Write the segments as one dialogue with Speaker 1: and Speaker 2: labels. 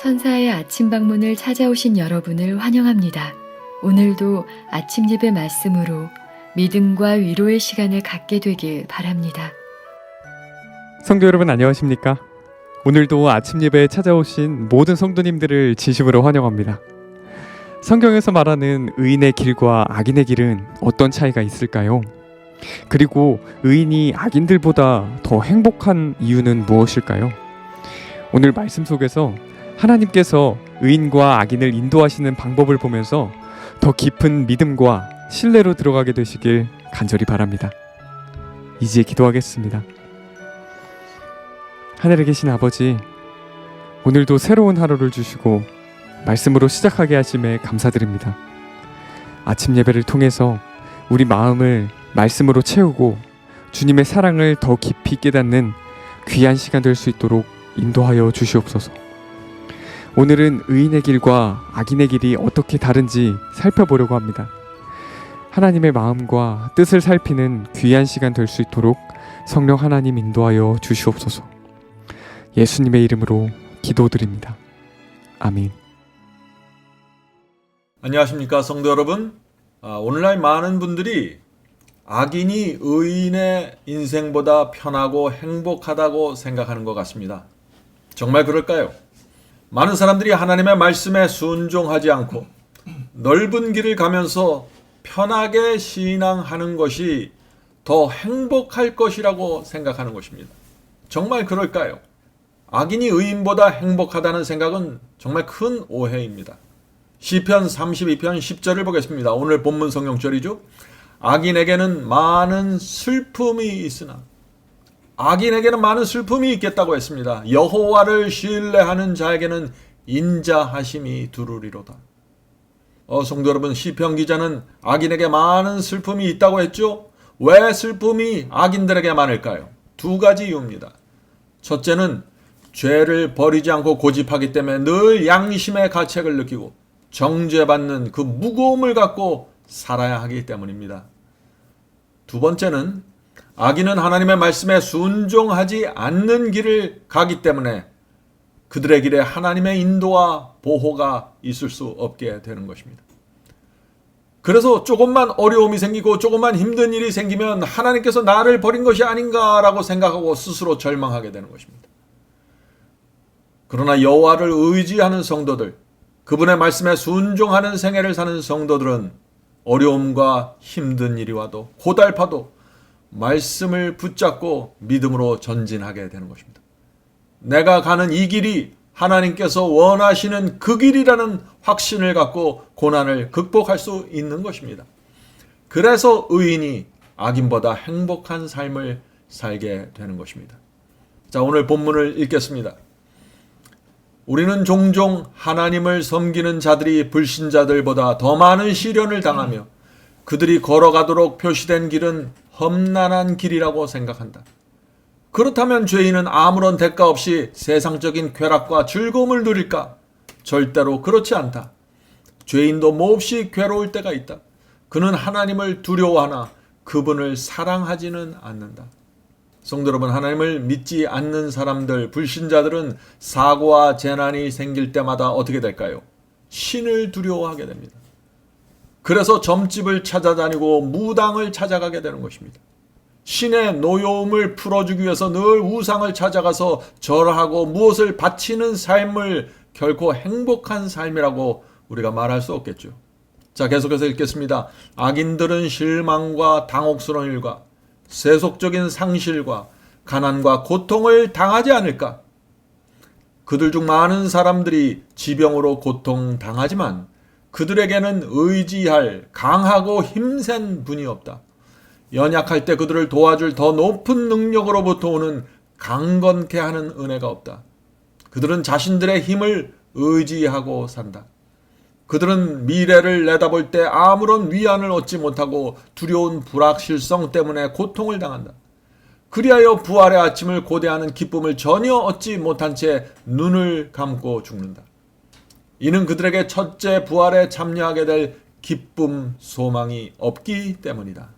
Speaker 1: 천사의 아침 방문을 찾아오신 여러분을 환영합니다. 오늘도 아침 예배 말씀으로 믿음과 위로의 시간을 갖게 되길 바랍니다.
Speaker 2: 성도 여러분 안녕하십니까? 오늘도 아침 예배에 찾아오신 모든 성도님들을 진심으로 환영합니다. 성경에서 말하는 의인의 길과 악인의 길은 어떤 차이가 있을까요? 그리고 의인이 악인들보다 더 행복한 이유는 무엇일까요? 오늘 말씀 속에서 하나님께서 의인과 악인을 인도하시는 방법을 보면서 더 깊은 믿음과 신뢰로 들어가게 되시길 간절히 바랍니다. 이제 기도하겠습니다. 하늘에 계신 아버지, 오늘도 새로운 하루를 주시고 말씀으로 시작하게 하심에 감사드립니다. 아침 예배를 통해서 우리 마음을 말씀으로 채우고 주님의 사랑을 더 깊이 깨닫는 귀한 시간 될 수 있도록 인도하여 주시옵소서. 오늘은 의인의 길과 악인의 길이 어떻게 다른지 살펴보려고 합니다. 하나님의 마음과 뜻을 살피는 귀한 시간 될 수 있도록 성령 하나님 인도하여 주시옵소서. 예수님의 이름으로 기도드립니다. 아멘.
Speaker 3: 안녕하십니까 성도 여러분. 오늘날 많은 분들이 악인이 의인의 인생보다 편하고 행복하다고 생각하는 것 같습니다. 정말 그럴까요? 많은 사람들이 하나님의 말씀에 순종하지 않고 넓은 길을 가면서 편하게 신앙하는 것이 더 행복할 것이라고 생각하는 것입니다. 정말 그럴까요? 악인이 의인보다 행복하다는 생각은 정말 큰 오해입니다. 시편 32편 10절을 보겠습니다. 오늘 본문 성경절이죠. 악인에게는 많은 슬픔이 있으나 악인에게는 많은 슬픔이 있겠다고 했습니다. 여호와를 신뢰하는 자에게는 인자하심이 두루리로다. 성도 여러분, 시편 기자는 악인에게 많은 슬픔이 있다고 했죠. 왜 슬픔이 악인들에게 많을까요? 두 가지 이유입니다. 첫째는 죄를 버리지 않고 고집하기 때문에 늘 양심의 가책을 느끼고 정죄받는 그 무거움을 갖고 살아야 하기 때문입니다. 두 번째는 악인은 하나님의 말씀에 순종하지 않는 길을 가기 때문에 그들의 길에 하나님의 인도와 보호가 있을 수 없게 되는 것입니다. 그래서 조금만 어려움이 생기고 조금만 힘든 일이 생기면 하나님께서 나를 버린 것이 아닌가라고 생각하고 스스로 절망하게 되는 것입니다. 그러나 여호와를 의지하는 성도들, 그분의 말씀에 순종하는 생애를 사는 성도들은 어려움과 힘든 일이 와도 고달파도 말씀을 붙잡고 믿음으로 전진하게 되는 것입니다. 내가 가는 이 길이 하나님께서 원하시는 그 길이라는 확신을 갖고 고난을 극복할 수 있는 것입니다. 그래서 의인이 악인보다 행복한 삶을 살게 되는 것입니다. 자, 오늘 본문을 읽겠습니다. 우리는 종종 하나님을 섬기는 자들이 불신자들보다 더 많은 시련을 당하며 그들이 걸어가도록 표시된 길은 험난한 길이라고 생각한다. 그렇다면 죄인은 아무런 대가 없이 세상적인 쾌락과 즐거움을 누릴까? 절대로 그렇지 않다. 죄인도 몹시 괴로울 때가 있다. 그는 하나님을 두려워하나 그분을 사랑하지는 않는다. 성도 여러분, 하나님을 믿지 않는 사람들, 불신자들은 사고와 재난이 생길 때마다 어떻게 될까요? 신을 두려워하게 됩니다. 그래서 점집을 찾아다니고 무당을 찾아가게 되는 것입니다. 신의 노여움을 풀어주기 위해서 늘 우상을 찾아가서 절하고 무엇을 바치는 삶을 결코 행복한 삶이라고 우리가 말할 수 없겠죠. 자, 계속해서 읽겠습니다. 악인들은 실망과 당혹스러운 일과 세속적인 상실과 가난과 고통을 당하지 않을까? 그들 중 많은 사람들이 지병으로 고통당하지만 그들에게는 의지할 강하고 힘센 분이 없다. 연약할 때 그들을 도와줄 더 높은 능력으로부터 오는 강건케 하는 은혜가 없다. 그들은 자신들의 힘을 의지하고 산다. 그들은 미래를 내다볼 때 아무런 위안을 얻지 못하고 두려운 불확실성 때문에 고통을 당한다. 그리하여 부활의 아침을 고대하는 기쁨을 전혀 얻지 못한 채 눈을 감고 죽는다. 이는 그들에게 첫째 부활에 참여하게 될 기쁨, 소망이 없기 때문이다.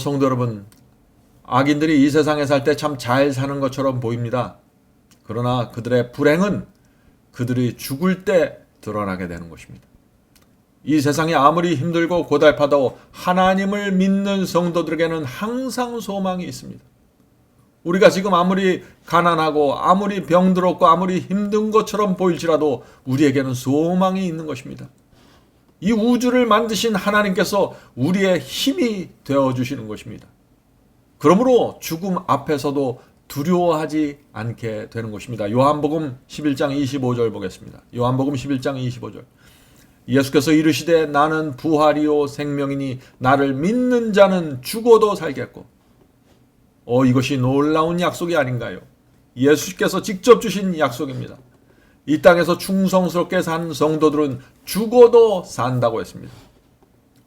Speaker 3: 성도 여러분, 악인들이 이 세상에 살 때 참 잘 사는 것처럼 보입니다. 그러나 그들의 불행은 그들이 죽을 때 드러나게 되는 것입니다. 이 세상이 아무리 힘들고 고달파도 하나님을 믿는 성도들에게는 항상 소망이 있습니다. 우리가 지금 아무리 가난하고 아무리 병들었고 아무리 힘든 것처럼 보일지라도 우리에게는 소망이 있는 것입니다. 이 우주를 만드신 하나님께서 우리의 힘이 되어주시는 것입니다. 그러므로 죽음 앞에서도 두려워하지 않게 되는 것입니다. 요한복음 11장 25절 보겠습니다. 요한복음 11장 25절. 예수께서 이르시되 나는 부활이요 생명이니 나를 믿는 자는 죽어도 살겠고. 이것이 놀라운 약속이 아닌가요? 예수께서 직접 주신 약속입니다. 이 땅에서 충성스럽게 산 성도들은 죽어도 산다고 했습니다.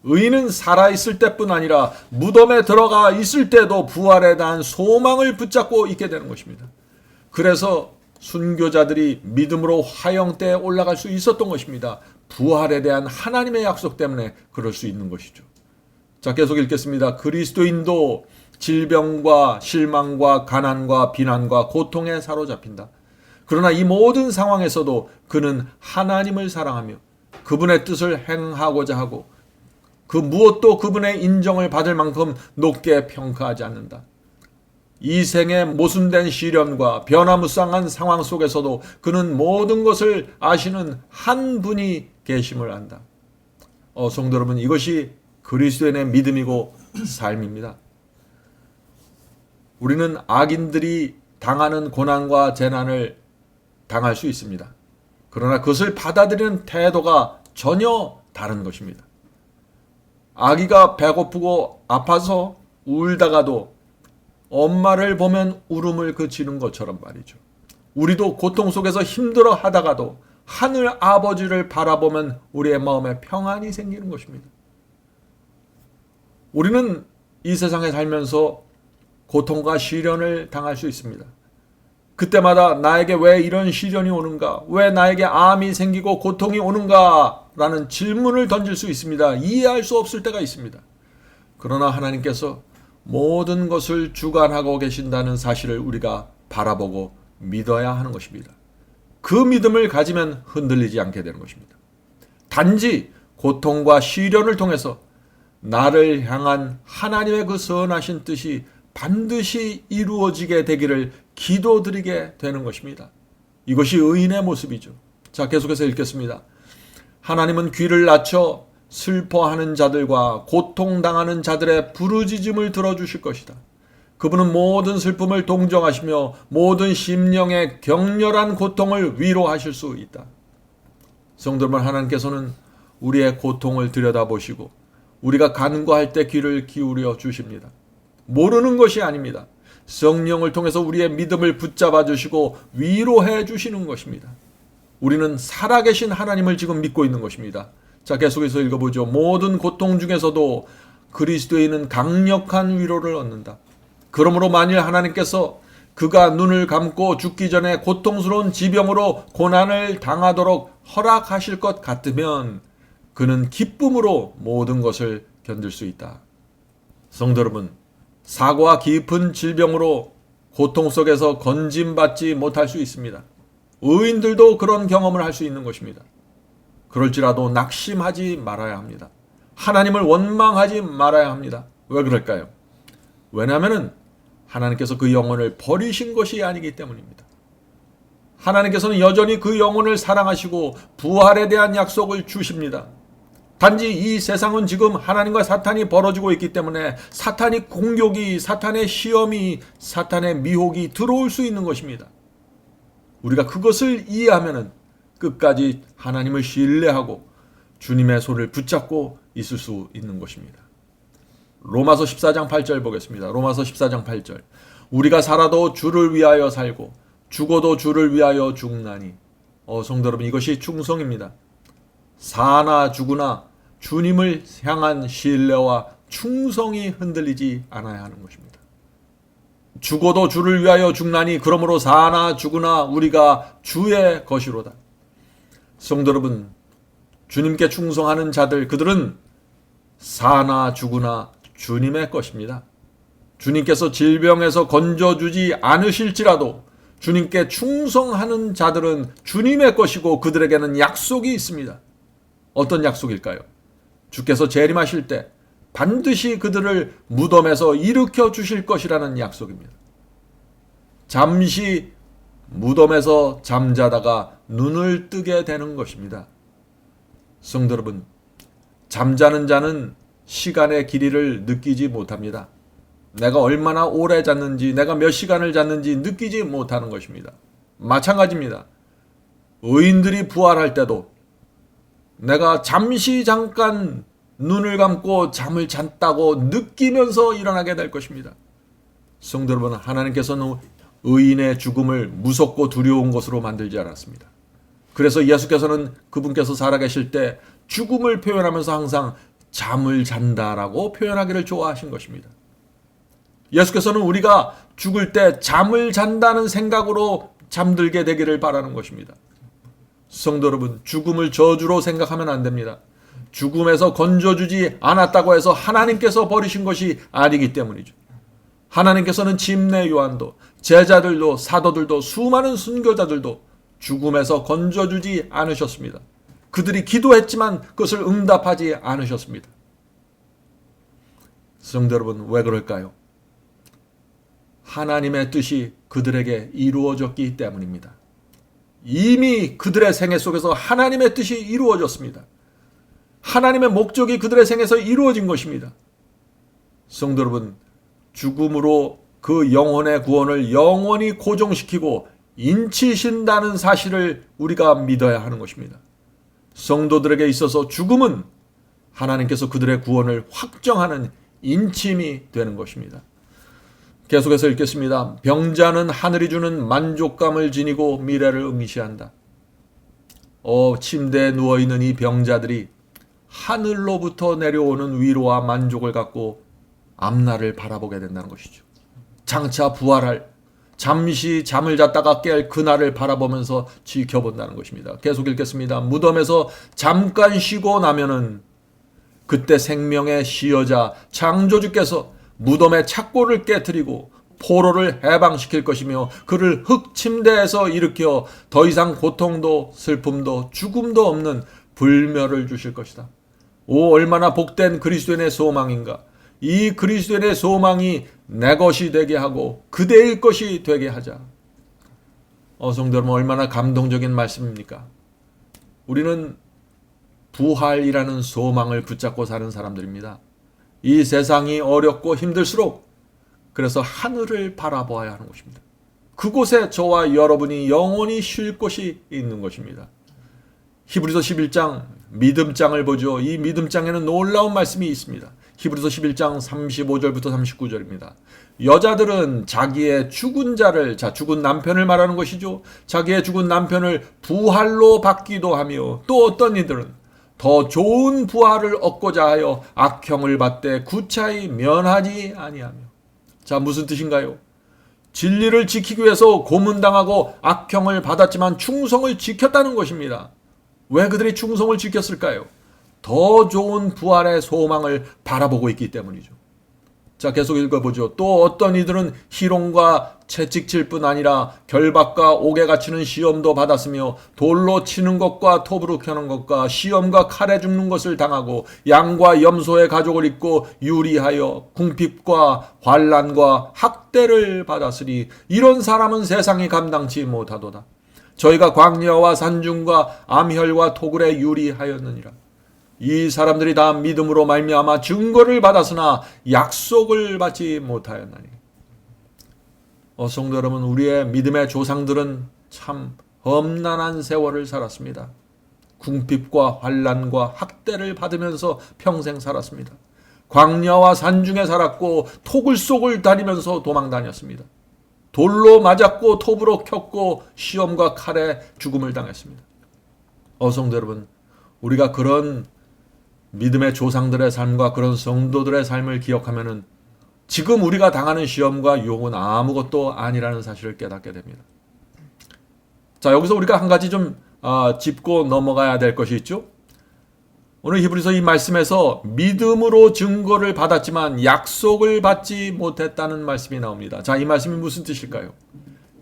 Speaker 3: 의인은 살아있을 때뿐 아니라 무덤에 들어가 있을 때도 부활에 대한 소망을 붙잡고 있게 되는 것입니다. 그래서 순교자들이 믿음으로 화영대에 올라갈 수 있었던 것입니다. 부활에 대한 하나님의 약속 때문에 그럴 수 있는 것이죠. 자, 계속 읽겠습니다. 그리스도인도 질병과 실망과 가난과 비난과 고통에 사로잡힌다. 그러나 이 모든 상황에서도 그는 하나님을 사랑하며 그분의 뜻을 행하고자 하고 그 무엇도 그분의 인정을 받을 만큼 높게 평가하지 않는다. 이 생의 모순된 시련과 변화무쌍한 상황 속에서도 그는 모든 것을 아시는 한 분이 계심을 안다. 성도 여러분, 이것이 그리스도인의 믿음이고 삶입니다. 우리는 악인들이 당하는 고난과 재난을 당할 수 있습니다. 그러나 그것을 받아들이는 태도가 전혀 다른 것입니다. 아기가 배고프고 아파서 울다가도 엄마를 보면 울음을 그치는 것처럼 말이죠. 우리도 고통 속에서 힘들어 하다가도 하늘 아버지를 바라보면 우리의 마음에 평안이 생기는 것입니다. 우리는 이 세상에 살면서 고통과 시련을 당할 수 있습니다. 그때마다 나에게 왜 이런 시련이 오는가? 왜 나에게 암이 생기고 고통이 오는가? 라는 질문을 던질 수 있습니다. 이해할 수 없을 때가 있습니다. 그러나 하나님께서 모든 것을 주관하고 계신다는 사실을 우리가 바라보고 믿어야 하는 것입니다. 그 믿음을 가지면 흔들리지 않게 되는 것입니다. 단지 고통과 시련을 통해서 나를 향한 하나님의 그 선하신 뜻이 반드시 이루어지게 되기를 기도드리게 되는 것입니다. 이것이 의인의 모습이죠. 자, 계속해서 읽겠습니다. 하나님은 귀를 낮춰 슬퍼하는 자들과 고통당하는 자들의 부르짖음을 들어주실 것이다. 그분은 모든 슬픔을 동정하시며 모든 심령의 격렬한 고통을 위로하실 수 있다. 성도 여러분, 하나님께서는 우리의 고통을 들여다보시고 우리가 간구할 때 귀를 기울여 주십니다. 모르는 것이 아닙니다. 성령을 통해서 우리의 믿음을 붙잡아 주시고 위로해 주시는 것입니다. 우리는 살아계신 하나님을 지금 믿고 있는 것입니다. 자, 계속해서 읽어보죠. 모든 고통 중에서도 그리스도인은 강력한 위로를 얻는다. 그러므로 만일 하나님께서 그가 눈을 감고 죽기 전에 고통스러운 지병으로 고난을 당하도록 허락하실 것 같으면 그는 기쁨으로 모든 것을 견딜 수 있다. 성도 여러분, 사고와 깊은 질병으로 고통 속에서 건짐받지 못할 수 있습니다. 의인들도 그런 경험을 할 수 있는 것입니다. 그럴지라도 낙심하지 말아야 합니다. 하나님을 원망하지 말아야 합니다. 왜 그럴까요? 왜냐하면 하나님께서 그 영혼을 버리신 것이 아니기 때문입니다. 하나님께서는 여전히 그 영혼을 사랑하시고 부활에 대한 약속을 주십니다. 단지 이 세상은 지금 하나님과 사탄이 벌어지고 있기 때문에 사탄의 공격이, 사탄의 시험이, 사탄의 미혹이 들어올 수 있는 것입니다. 우리가 그것을 이해하면 끝까지 하나님을 신뢰하고 주님의 손을 붙잡고 있을 수 있는 것입니다. 로마서 14장 8절 보겠습니다. 로마서 14장 8절. 우리가 살아도 주를 위하여 살고 죽어도 주를 위하여 죽나니. 성도 여러분, 이것이 충성입니다. 사나 죽으나 주님을 향한 신뢰와 충성이 흔들리지 않아야 하는 것입니다. 죽어도 주를 위하여 죽나니 그러므로 사나 죽으나 우리가 주의 것이로다. 성도 여러분, 주님께 충성하는 자들, 그들은 사나 죽으나 주님의 것입니다. 주님께서 질병에서 건져주지 않으실지라도 주님께 충성하는 자들은 주님의 것이고 그들에게는 약속이 있습니다. 어떤 약속일까요? 주께서 재림하실 때 반드시 그들을 무덤에서 일으켜 주실 것이라는 약속입니다. 잠시 무덤에서 잠자다가 눈을 뜨게 되는 것입니다. 성도 여러분, 잠자는 자는 시간의 길이를 느끼지 못합니다. 내가 얼마나 오래 잤는지, 내가 몇 시간을 잤는지 느끼지 못하는 것입니다. 마찬가지입니다. 의인들이 부활할 때도 내가 잠깐 눈을 감고 잠을 잤다고 느끼면서 일어나게 될 것입니다. 성도 여러분, 하나님께서는 의인의 죽음을 무섭고 두려운 것으로 만들지 않았습니다. 그래서 예수께서는 그분께서 살아계실 때 죽음을 표현하면서 항상 잠을 잔다라고 표현하기를 좋아하신 것입니다. 예수께서는 우리가 죽을 때 잠을 잔다는 생각으로 잠들게 되기를 바라는 것입니다. 성도 여러분, 죽음을 저주로 생각하면 안 됩니다. 죽음에서 건져주지 않았다고 해서 하나님께서 버리신 것이 아니기 때문이죠. 하나님께서는 침례 요한도, 제자들도, 사도들도, 수많은 순교자들도 죽음에서 건져주지 않으셨습니다. 그들이 기도했지만 그것을 응답하지 않으셨습니다. 성도 여러분, 왜 그럴까요? 하나님의 뜻이 그들에게 이루어졌기 때문입니다. 이미 그들의 생애 속에서 하나님의 뜻이 이루어졌습니다. 하나님의 목적이 그들의 생에서 이루어진 것입니다. 성도 여러분, 죽음으로 그 영혼의 구원을 영원히 고정시키고 인치신다는 사실을 우리가 믿어야 하는 것입니다. 성도들에게 있어서 죽음은 하나님께서 그들의 구원을 확정하는 인침이 되는 것입니다. 계속해서 읽겠습니다. 병자는 하늘이 주는 만족감을 지니고 미래를 응시한다. 침대에 누워있는 이 병자들이 하늘로부터 내려오는 위로와 만족을 갖고 앞날을 바라보게 된다는 것이죠. 장차 부활할, 잠시 잠을 잤다가 깰 그날을 바라보면서 지켜본다는 것입니다. 계속 읽겠습니다. 무덤에서 잠깐 쉬고 나면은 그때 생명의 시여자 창조주께서 무덤의 착고를 깨뜨리고 포로를 해방시킬 것이며 그를 흙 침대에서 일으켜 더 이상 고통도 슬픔도 죽음도 없는 불멸을 주실 것이다. 오, 얼마나 복된 그리스도인의 소망인가. 이 그리스도인의 소망이 내 것이 되게 하고 그대의 것이 되게 하자. 성도 여러분, 얼마나 감동적인 말씀입니까? 우리는 부활이라는 소망을 붙잡고 사는 사람들입니다. 이 세상이 어렵고 힘들수록 그래서 하늘을 바라보아야 하는 것입니다. 그곳에 저와 여러분이 영원히 쉴 곳이 있는 것입니다. 히브리서 11장 믿음장을 보죠. 이 믿음장에는 놀라운 말씀이 있습니다. 히브리서 11장 35절부터 39절입니다. 여자들은 자기의 죽은 자를, 죽은 남편을 말하는 것이죠. 자기의 죽은 남편을 부활로 받기도 하며 또 어떤 이들은 더 좋은 부활을 얻고자 하여 악형을 받되 구차히 면하지 아니하며. 무슨 뜻인가요? 진리를 지키기 위해서 고문당하고 악형을 받았지만 충성을 지켰다는 것입니다. 왜 그들이 충성을 지켰을까요? 더 좋은 부활의 소망을 바라보고 있기 때문이죠. 계속 읽어보죠. 또 어떤 이들은 희롱과 채찍질 뿐 아니라 결박과 옥에 갇히는 시험도 받았으며 돌로 치는 것과 톱으로 켜는 것과 시험과 칼에 죽는 것을 당하고 양과 염소의 가죽을 입고 유리하여 궁핍과 환난과 학대를 받았으니 이런 사람은 세상이 감당치 못하도다. 저희가 광야와 산중과 암혈과 토굴에 유리하였느니라. 이 사람들이 다 믿음으로 말미암아 증거를 받았으나 약속을 받지 못하였나니. 성도 여러분, 우리의 믿음의 조상들은 참 험난한 세월을 살았습니다. 궁핍과 환난과 학대를 받으면서 평생 살았습니다. 광야와 산중에 살았고 토굴 속을 다니면서 도망 다녔습니다. 돌로 맞았고 톱으로 켰고 시험과 칼에 죽음을 당했습니다. 성도 여러분, 우리가 그런 믿음의 조상들의 삶과 그런 성도들의 삶을 기억하면은 지금 우리가 당하는 시험과 유혹은 아무것도 아니라는 사실을 깨닫게 됩니다. 여기서 우리가 한 가지 좀 짚고 넘어가야 될 것이 있죠. 오늘 히브리서 이 말씀에서 믿음으로 증거를 받았지만 약속을 받지 못했다는 말씀이 나옵니다. 이 말씀이 무슨 뜻일까요?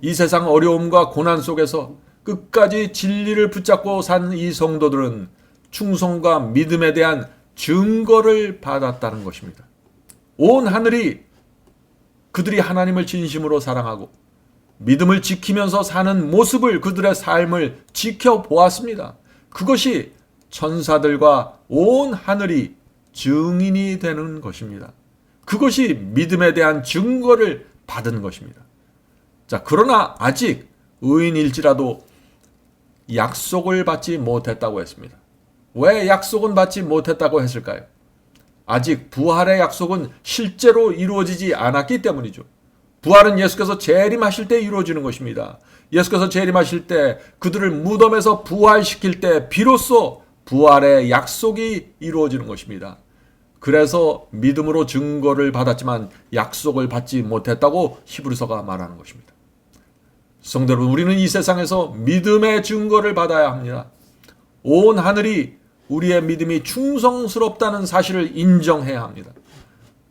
Speaker 3: 이 세상 어려움과 고난 속에서 끝까지 진리를 붙잡고 산 이 성도들은 충성과 믿음에 대한 증거를 받았다는 것입니다. 온 하늘이 그들이 하나님을 진심으로 사랑하고 믿음을 지키면서 사는 모습을, 그들의 삶을 지켜보았습니다. 그것이 천사들과 온 하늘이 증인이 되는 것입니다. 그것이 믿음에 대한 증거를 받은 것입니다. 자, 그러나 아직 의인일지라도 약속을 받지 못했다고 했습니다. 왜 약속은 받지 못했다고 했을까요? 아직 부활의 약속은 실제로 이루어지지 않았기 때문이죠. 부활은 예수께서 재림하실 때 이루어지는 것입니다. 예수께서 재림하실 때 그들을 무덤에서 부활시킬 때 비로소 부활의 약속이 이루어지는 것입니다. 그래서 믿음으로 증거를 받았지만 약속을 받지 못했다고 히브리서가 말하는 것입니다. 성도 여러분, 우리는 이 세상에서 믿음의 증거를 받아야 합니다. 온 하늘이 우리의 믿음이 충성스럽다는 사실을 인정해야 합니다.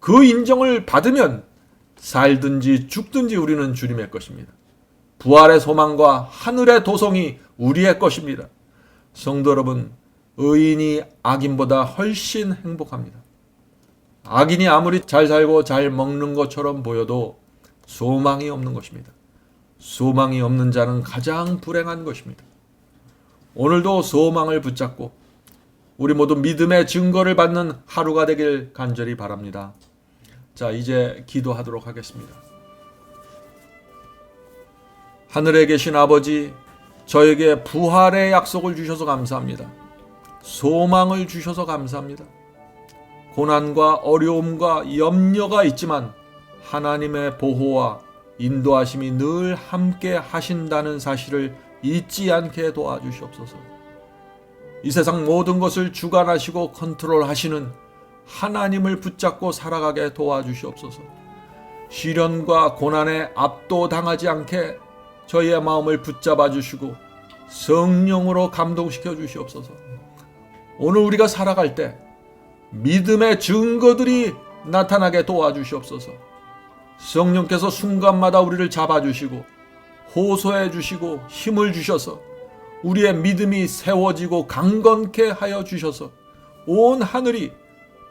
Speaker 3: 그 인정을 받으면 살든지 죽든지 우리는 주님의 것입니다. 부활의 소망과 하늘의 도성이 우리의 것입니다. 성도 여러분, 의인이 악인보다 훨씬 행복합니다. 악인이 아무리 잘 살고 잘 먹는 것처럼 보여도 소망이 없는 것입니다. 소망이 없는 자는 가장 불행한 것입니다. 오늘도 소망을 붙잡고 우리 모두 믿음의 증거를 받는 하루가 되길 간절히 바랍니다. 자, 이제 기도하도록 하겠습니다. 하늘에 계신 아버지, 저에게 부활의 약속을 주셔서 감사합니다. 소망을 주셔서 감사합니다. 고난과 어려움과 염려가 있지만 하나님의 보호와 인도하심이 늘 함께 하신다는 사실을 잊지 않게 도와주시옵소서. 이 세상 모든 것을 주관하시고 컨트롤하시는 하나님을 붙잡고 살아가게 도와주시옵소서. 시련과 고난에 압도당하지 않게 저희의 마음을 붙잡아 주시고 성령으로 감동시켜 주시옵소서. 오늘 우리가 살아갈 때 믿음의 증거들이 나타나게 도와주시옵소서. 성령께서 순간마다 우리를 잡아주시고 호소해 주시고 힘을 주셔서 우리의 믿음이 세워지고 강건케 하여 주셔서 온 하늘이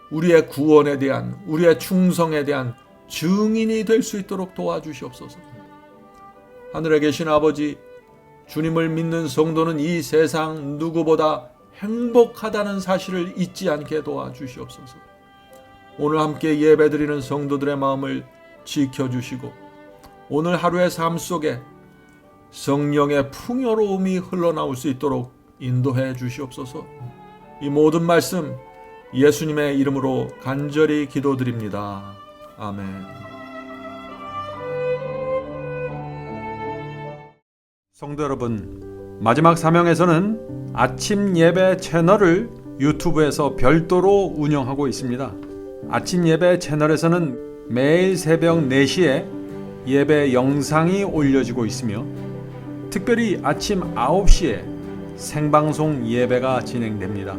Speaker 3: 우리의 구원에 대한, 우리의 충성에 대한 증인이 될 수 있도록 도와주시옵소서. 하늘에 계신 아버지, 주님을 믿는 성도는 이 세상 누구보다 행복하다는 사실을 잊지 않게 도와주시옵소서. 오늘 함께 예배드리는 성도들의 마음을 지켜주시고 오늘 하루의 삶 속에 성령의 풍요로움이 흘러나올 수 있도록 인도해 주시옵소서. 이 모든 말씀 예수님의 이름으로 간절히 기도드립니다. 아멘.
Speaker 4: 성도 여러분, 마지막 사명에서는 아침 예배 채널을 유튜브에서 별도로 운영하고 있습니다. 아침 예배 채널에서는 매일 새벽 4시에 예배 영상이 올려지고 있으며 특별히 아침 9시에 생방송 예배가 진행됩니다.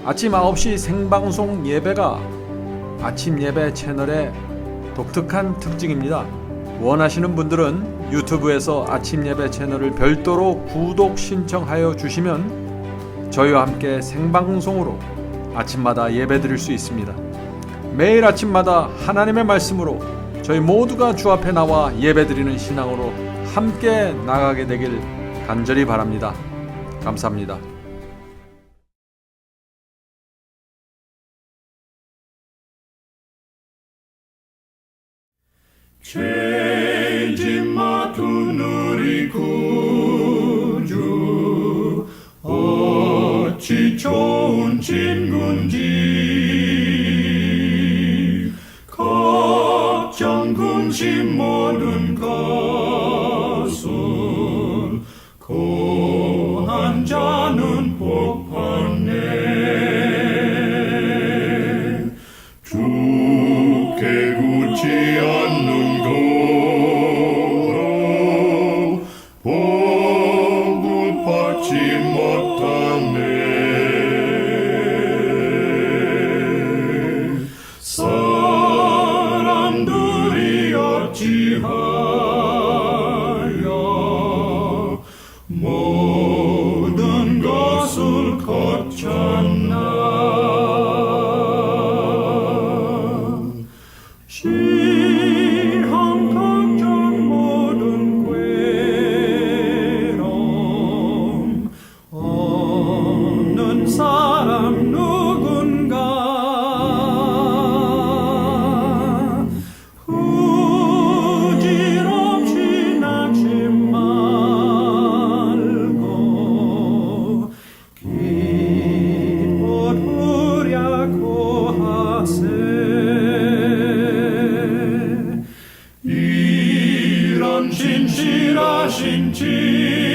Speaker 4: 아침 9시 생방송 예배가 아침 예배 채널의 독특한 특징입니다. 원하시는 분들은 유튜브에서 아침 예배 채널을 별도로 구독 신청하여 주시면 저희와 함께 생방송으로 아침마다 예배 드릴 수 있습니다. 매일 아침마다 하나님의 말씀으로 저희 모두가 주 앞에 나와 예배 드리는 신앙으로 함께 나가게 되길 간절히 바랍니다. 감사합니다.
Speaker 5: 죄짐 맡은 우리 구주 어찌 좋은 친군지 걱정 근심 모든 것을 고한 자는 복 받네. 주께 굳지 않는 거로 복을 받지 못하네. 하신 지